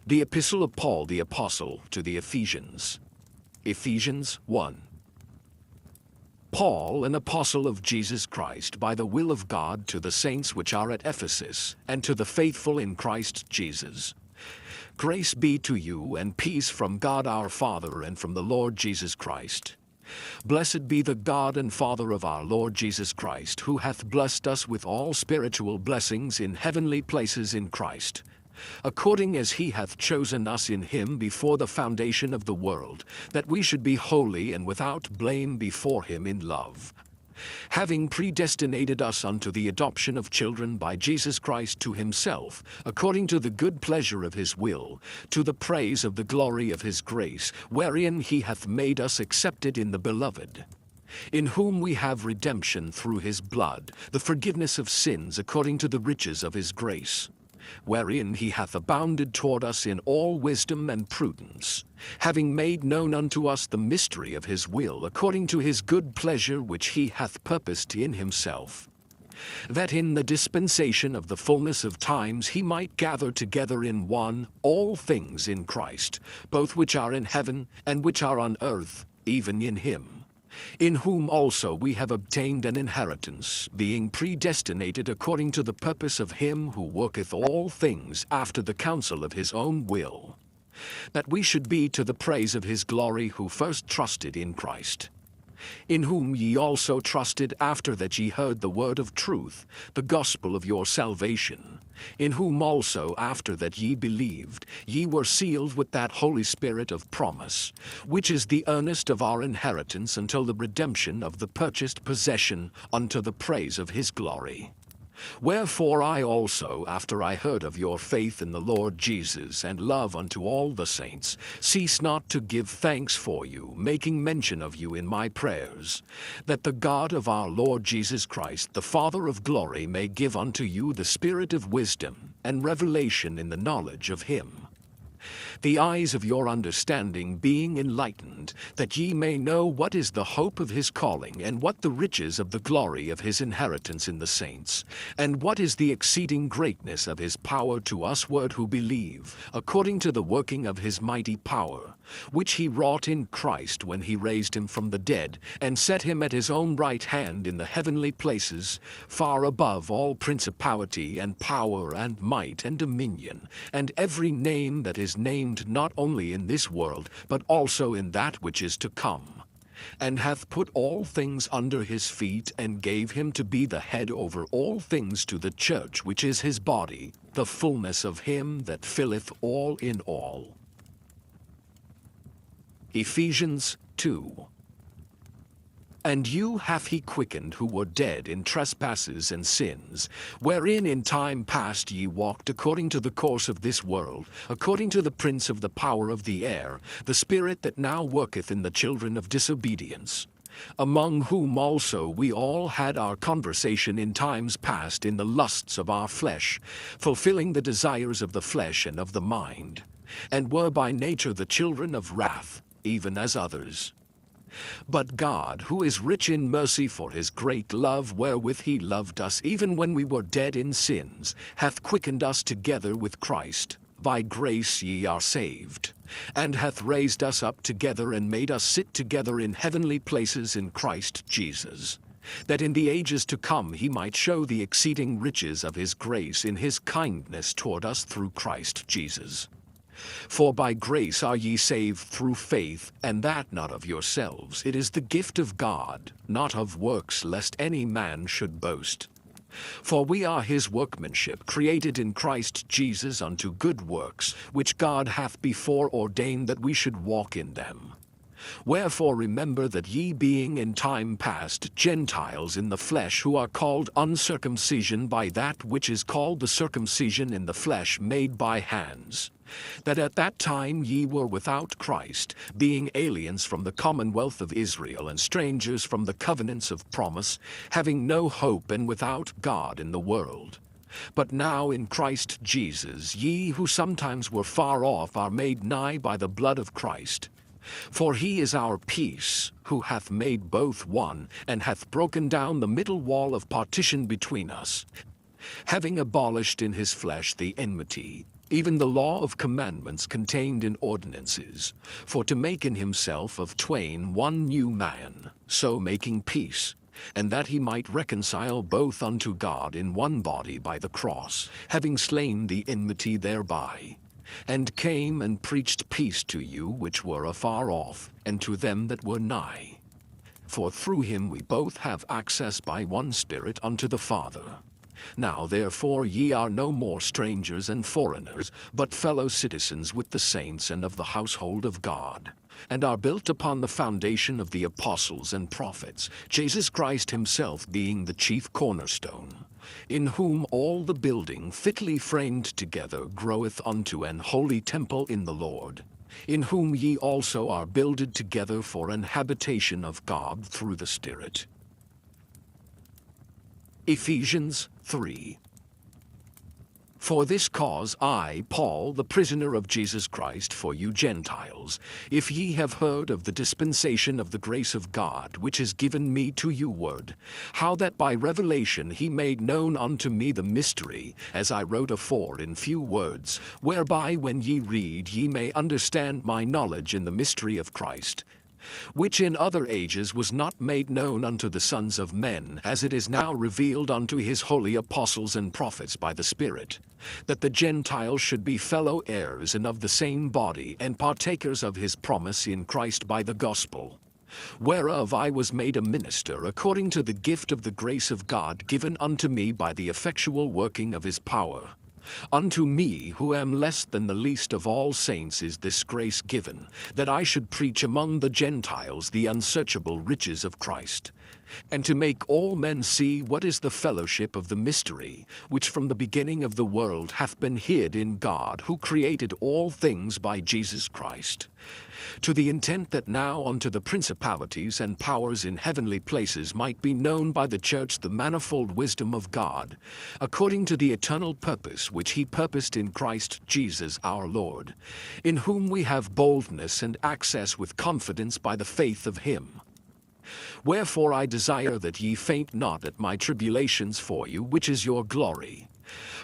The Epistle of Paul the Apostle to the Ephesians. Ephesians 1. Paul, an apostle of Jesus Christ, by the will of God, to the saints which are at Ephesus, and to the faithful in Christ Jesus. Grace be to you, and peace from God our Father and from the Lord Jesus Christ. Blessed be the God and Father of our Lord Jesus Christ, who hath blessed us with all spiritual blessings in heavenly places in Christ, according as he hath chosen us in him before the foundation of the world, that we should be holy and without blame before him in love, having predestinated us unto the adoption of children by Jesus Christ to himself, according to the good pleasure of his will, to the praise of the glory of his grace, wherein he hath made us accepted in the Beloved, in whom we have redemption through his blood, the forgiveness of sins according to the riches of his grace, wherein he hath abounded toward us in all wisdom and prudence, having made known unto us the mystery of his will, according to his good pleasure which he hath purposed in himself, that in the dispensation of the fullness of times he might gather together in one all things in Christ, both which are in heaven and which are on earth, even in him, in whom also we have obtained an inheritance, being predestinated according to the purpose of him who worketh all things after the counsel of his own will, that we should be to the praise of his glory, who first trusted in Christ, in whom ye also trusted after that ye heard the word of truth, the gospel of your salvation, in whom also after that ye believed, ye were sealed with that Holy Spirit of promise, which is the earnest of our inheritance until the redemption of the purchased possession unto the praise of his glory. Wherefore I also, after I heard of your faith in the Lord Jesus and love unto all the saints, cease not to give thanks for you, making mention of you in my prayers, that the God of our Lord Jesus Christ, the Father of glory, may give unto you the spirit of wisdom and revelation in the knowledge of him, the eyes of your understanding being enlightened, that ye may know what is the hope of his calling, and what the riches of the glory of his inheritance in the saints, and what is the exceeding greatness of his power to usward who believe, according to the working of his mighty power, which he wrought in Christ when he raised him from the dead, and set him at his own right hand in the heavenly places, far above all principality and power and might and dominion, and every name that is named not only in this world, but also in that which is to come, and hath put all things under his feet, and gave him to be the head over all things to the church, which is his body, the fullness of him that filleth all in all. Ephesians 2. And you hath he quickened who were dead in trespasses and sins, wherein in time past ye walked according to the course of this world, according to the prince of the power of the air, the spirit that now worketh in the children of disobedience, among whom also we all had our conversation in times past in the lusts of our flesh, fulfilling the desires of the flesh and of the mind, and were by nature the children of wrath, even as others. But God, who is rich in mercy for his great love wherewith he loved us, even when we were dead in sins, hath quickened us together with Christ. By grace ye are saved, and hath raised us up together and made us sit together in heavenly places in Christ Jesus, that in the ages to come he might show the exceeding riches of his grace in his kindness toward us through Christ Jesus. For by grace are ye saved through faith, and that not of yourselves. It is the gift of God, not of works, lest any man should boast. For we are his workmanship, created in Christ Jesus unto good works, which God hath before ordained that we should walk in them. Wherefore remember that ye being in time past Gentiles in the flesh, who are called uncircumcision by that which is called the circumcision in the flesh made by hands, that at that time ye were without Christ, being aliens from the commonwealth of Israel, and strangers from the covenants of promise, having no hope and without God in the world. But now in Christ Jesus ye who sometimes were far off are made nigh by the blood of Christ. For he is our peace, who hath made both one, and hath broken down the middle wall of partition between us, having abolished in his flesh the enmity, even the law of commandments contained in ordinances, for to make in himself of twain one new man, so making peace, and that he might reconcile both unto God in one body by the cross, having slain the enmity thereby, and came and preached peace to you which were afar off, and to them that were nigh. For through him we both have access by one Spirit unto the Father. Now therefore ye are no more strangers and foreigners, but fellow citizens with the saints and of the household of God, and are built upon the foundation of the apostles and prophets, Jesus Christ himself being the chief cornerstone, in whom all the building fitly framed together groweth unto an holy temple in the Lord, in whom ye also are builded together for an habitation of God through the Spirit. Ephesians 3. For this cause I, Paul, the prisoner of Jesus Christ, for you Gentiles, if ye have heard of the dispensation of the grace of God, which is given me to you word, how that by revelation he made known unto me the mystery, as I wrote afore in few words, whereby when ye read ye may understand my knowledge in the mystery of Christ, which in other ages was not made known unto the sons of men, as it is now revealed unto his holy apostles and prophets by the Spirit, that the Gentiles should be fellow heirs and of the same body, and partakers of his promise in Christ by the gospel, whereof I was made a minister according to the gift of the grace of God given unto me by the effectual working of his power. Unto me, who am less than the least of all saints, is this grace given, that I should preach among the Gentiles the unsearchable riches of Christ, and to make all men see what is the fellowship of the mystery, which from the beginning of the world hath been hid in God, who created all things by Jesus Christ, to the intent that now unto the principalities and powers in heavenly places might be known by the church the manifold wisdom of God, according to the eternal purpose which he purposed in Christ Jesus our Lord, in whom we have boldness and access with confidence by the faith of him. Wherefore I desire that ye faint not at my tribulations for you, which is your glory.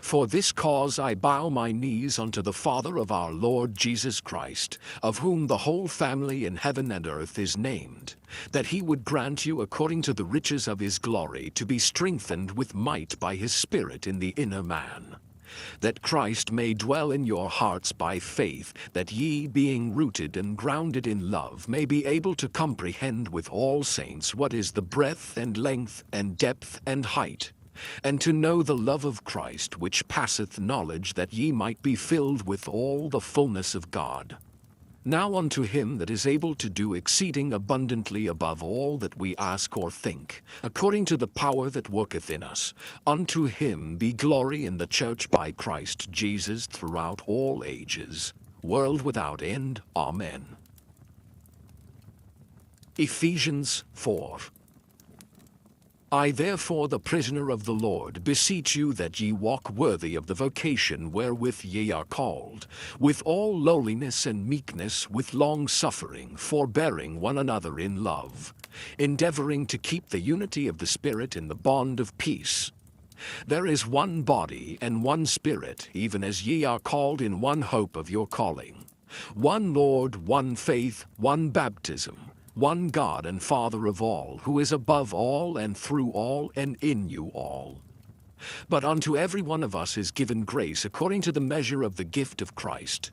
For this cause I bow my knees unto the Father of our Lord Jesus Christ, of whom the whole family in heaven and earth is named, that he would grant you according to the riches of his glory to be strengthened with might by his Spirit in the inner man, that Christ may dwell in your hearts by faith, that ye, being rooted and grounded in love, may be able to comprehend with all saints what is the breadth and length and depth and height, and to know the love of Christ which passeth knowledge, that ye might be filled with all the fullness of God. Now unto him that is able to do exceeding abundantly above all that we ask or think, according to the power that worketh in us, unto him be glory in the church by Christ Jesus throughout all ages, world without end. Amen. Ephesians 4. I therefore, the prisoner of the Lord, beseech you that ye walk worthy of the vocation wherewith ye are called, with all lowliness and meekness, with long-suffering, forbearing one another in love, endeavoring to keep the unity of the Spirit in the bond of peace. There is one body and one Spirit, even as ye are called in one hope of your calling, one Lord, one faith, one baptism, one God and Father of all, who is above all and through all and in you all. But unto every one of us is given grace according to the measure of the gift of Christ.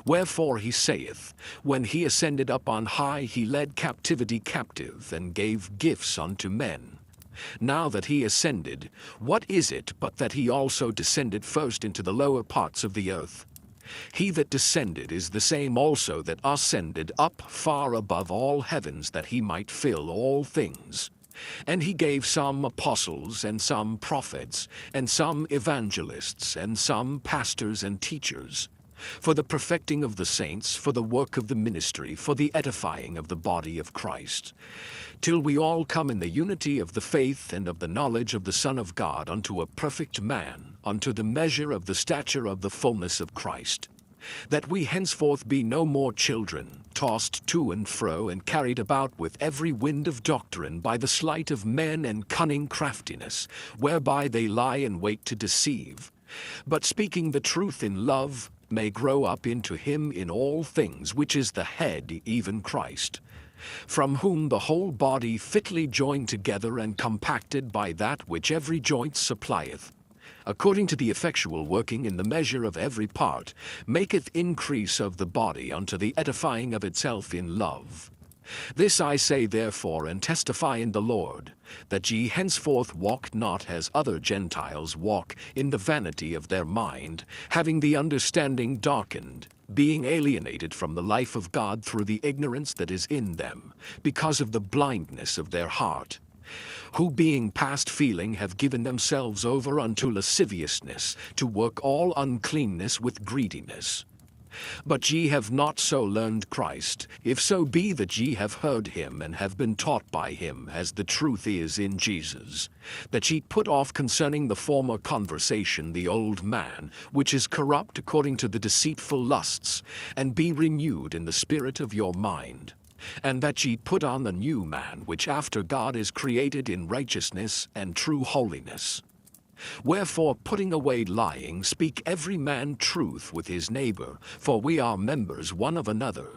Wherefore he saith, when he ascended up on high, he led captivity captive, and gave gifts unto men. Now that he ascended, what is it but that he also descended first into the lower parts of the earth? He that descended is the same also that ascended up far above all heavens, that he might fill all things. And he gave some apostles, and some prophets, and some evangelists, and some pastors and teachers, for the perfecting of the saints, for the work of the ministry, for the edifying of the body of Christ, till we all come in the unity of the faith and of the knowledge of the Son of God, unto a perfect man, unto the measure of the stature of the fullness of Christ, that we henceforth be no more children, tossed to and fro, and carried about with every wind of doctrine by the sleight of men and cunning craftiness, whereby they lie in wait to deceive. But speaking the truth in love, may grow up into him in all things, which is the head, even Christ, from whom the whole body fitly joined together and compacted by that which every joint supplieth, according to the effectual working in the measure of every part, maketh increase of the body unto the edifying of itself in love. This I say therefore, and testify in the Lord, that ye henceforth walk not as other Gentiles walk, in the vanity of their mind, having the understanding darkened, being alienated from the life of God through the ignorance that is in them, because of the blindness of their heart, who being past feeling have given themselves over unto lasciviousness, to work all uncleanness with greediness. But ye have not so learned Christ, if so be that ye have heard him and have been taught by him, as the truth is in Jesus, that ye put off concerning the former conversation the old man, which is corrupt according to the deceitful lusts, and be renewed in the spirit of your mind, and that ye put on the new man, which after God is created in righteousness and true holiness. Wherefore, putting away lying, speak every man truth with his neighbor, for we are members one of another.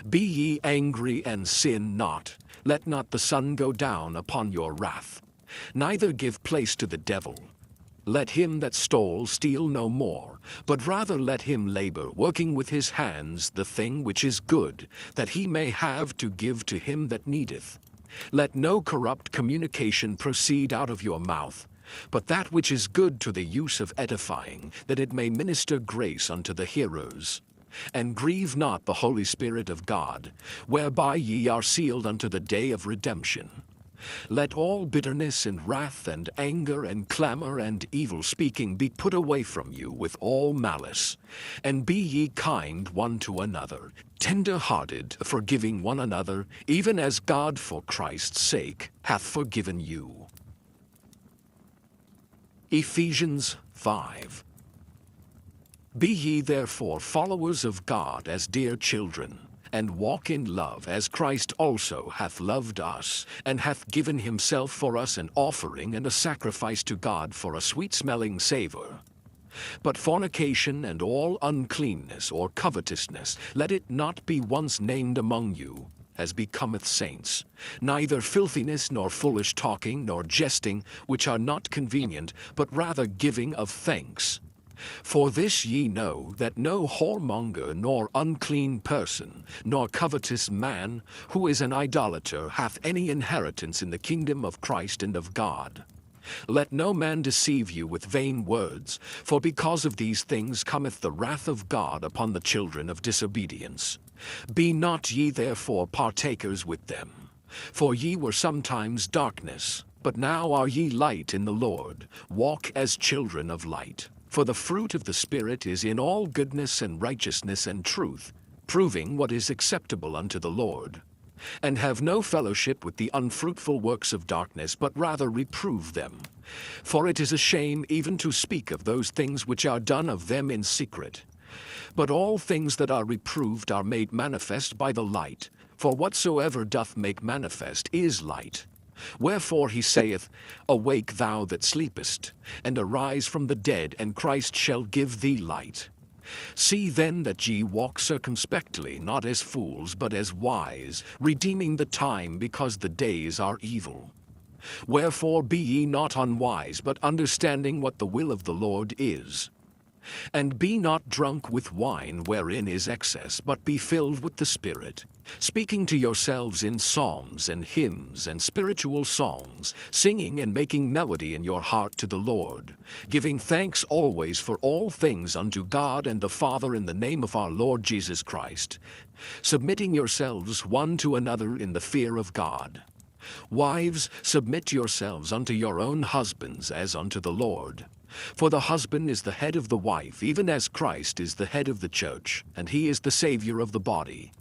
Be ye angry and sin not. Let not the sun go down upon your wrath. Neither give place to the devil. Let him that stole steal no more, but rather let him labor, working with his hands the thing which is good, that he may have to give to him that needeth. Let no corrupt communication proceed out of your mouth, but that which is good to the use of edifying, that it may minister grace unto the hearers. And grieve not the Holy Spirit of God, whereby ye are sealed unto the day of redemption. Let all bitterness and wrath and anger and clamor and evil speaking be put away from you with all malice. And be ye kind one to another, tender-hearted, forgiving one another, even as God for Christ's sake hath forgiven you. Ephesians 5. Be ye therefore followers of God as dear children, and walk in love, as Christ also hath loved us, and hath given himself for us an offering and a sacrifice to God for a sweet-smelling savour. But fornication and all uncleanness or covetousness, let it not be once named among you, as becometh saints, neither filthiness, nor foolish talking, nor jesting, which are not convenient, but rather giving of thanks. For this ye know, that no whoremonger, nor unclean person, nor covetous man, who is an idolater, hath any inheritance in the kingdom of Christ and of God. Let no man deceive you with vain words, for because of these things cometh the wrath of God upon the children of disobedience. Be not ye therefore partakers with them. For ye were sometimes darkness, but now are ye light in the Lord. Walk as children of light. For the fruit of the Spirit is in all goodness and righteousness and truth, proving what is acceptable unto the Lord. And have no fellowship with the unfruitful works of darkness, but rather reprove them. For it is a shame even to speak of those things which are done of them in secret. But all things that are reproved are made manifest by the light, for whatsoever doth make manifest is light. Wherefore he saith, Awake thou that sleepest, and arise from the dead, and Christ shall give thee light. See then that ye walk circumspectly, not as fools, but as wise, redeeming the time, because the days are evil. Wherefore be ye not unwise, but understanding what the will of the Lord is. And be not drunk with wine, wherein is excess, but be filled with the Spirit, speaking to yourselves in psalms and hymns and spiritual songs, singing and making melody in your heart to the Lord, giving thanks always for all things unto God and the Father in the name of our Lord Jesus Christ, submitting yourselves one to another in the fear of God. Wives, submit yourselves unto your own husbands as unto the Lord. For the husband is the head of the wife, even as Christ is the head of the church, and he is the Savior of the body.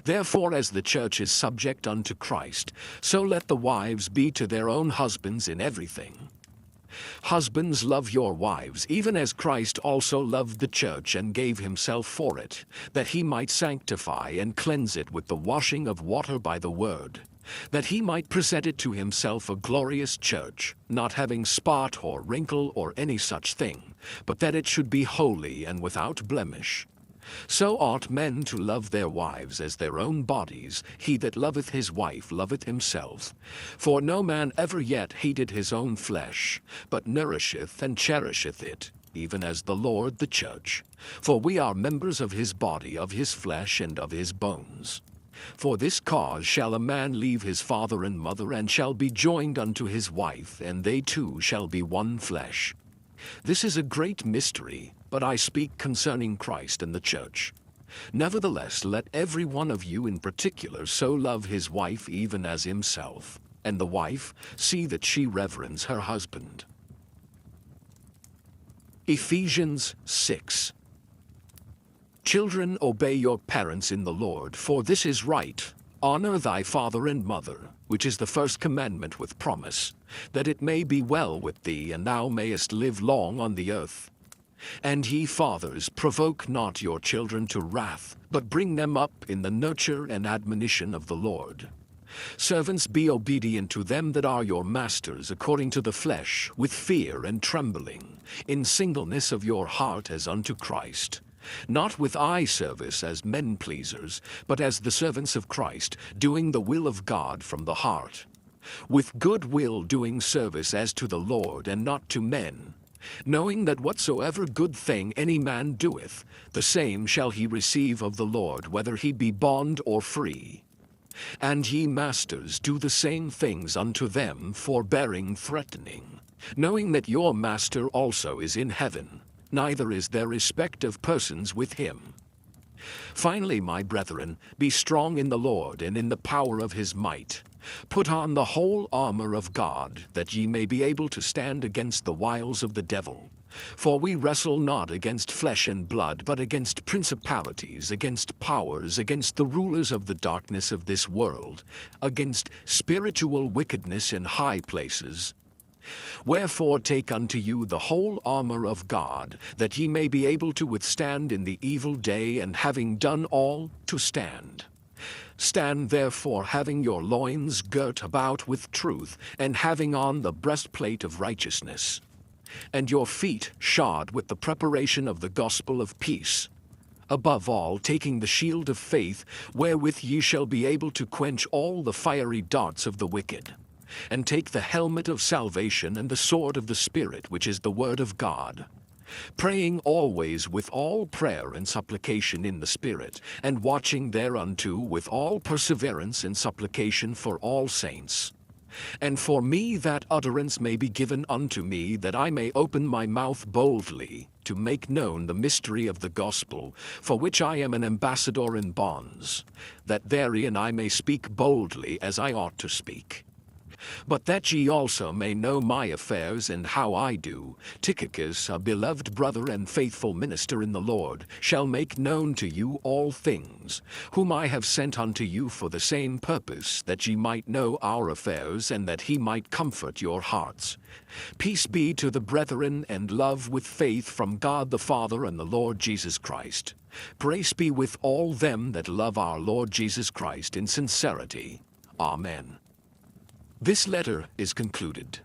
Therefore, as the church is subject unto Christ, so let the wives be to their own husbands in everything. Husbands, love your wives, even as Christ also loved the church and gave himself for it, that he might sanctify and cleanse it with the washing of water by the word, that he might present it to himself a glorious church, not having spot or wrinkle or any such thing, but that it should be holy and without blemish. So ought men to love their wives as their own bodies. He that loveth his wife loveth himself. For no man ever yet hated his own flesh, but nourisheth and cherisheth it, even as the Lord the church. For we are members of his body, of his flesh, and of his bones. For this cause shall a man leave his father and mother, and shall be joined unto his wife, and they two shall be one flesh. This is a great mystery, but I speak concerning Christ and the church. Nevertheless, let every one of you in particular so love his wife even as himself, and the wife see that she reverence her husband. Ephesians 6. Children, obey your parents in the Lord, for this is right. Honor thy father and mother, which is the first commandment with promise, that it may be well with thee, and thou mayest live long on the earth. And ye fathers, provoke not your children to wrath, but bring them up in the nurture and admonition of the Lord. Servants, be obedient to them that are your masters according to the flesh, with fear and trembling, in singleness of your heart as unto Christ, not with eye service as men pleasers, but as the servants of Christ, doing the will of God from the heart, with good will doing service as to the Lord and not to men, knowing that whatsoever good thing any man doeth, the same shall he receive of the Lord, whether he be bond or free. And ye masters, do the same things unto them, forbearing, threatening, knowing that your master also is in heaven, neither is there respect of persons with him. Finally, my brethren, be strong in the Lord and in the power of his might. Put on the whole armor of God, that ye may be able to stand against the wiles of the devil. For we wrestle not against flesh and blood, but against principalities, against powers, against the rulers of the darkness of this world, against spiritual wickedness in high places. Wherefore take unto you the whole armor of God, that ye may be able to withstand in the evil day, and having done all, to stand. Stand therefore, having your loins girt about with truth, and having on the breastplate of righteousness, and your feet shod with the preparation of the gospel of peace. Above all, taking the shield of faith, wherewith ye shall be able to quench all the fiery darts of the wicked. And take the helmet of salvation and the sword of the Spirit, which is the word of God. Praying always with all prayer and supplication in the Spirit, and watching thereunto with all perseverance and supplication for all saints. And for me that utterance may be given unto me, that I may open my mouth boldly, to make known the mystery of the gospel, for which I am an ambassador in bonds, that therein I may speak boldly as I ought to speak. But that ye also may know my affairs and how I do, Tychicus, a beloved brother and faithful minister in the Lord, shall make known to you all things, whom I have sent unto you for the same purpose, that ye might know our affairs, and that he might comfort your hearts. Peace be to the brethren, and love with faith from God the Father and the Lord Jesus Christ. Grace be with all them that love our Lord Jesus Christ in sincerity. Amen. This letter is concluded.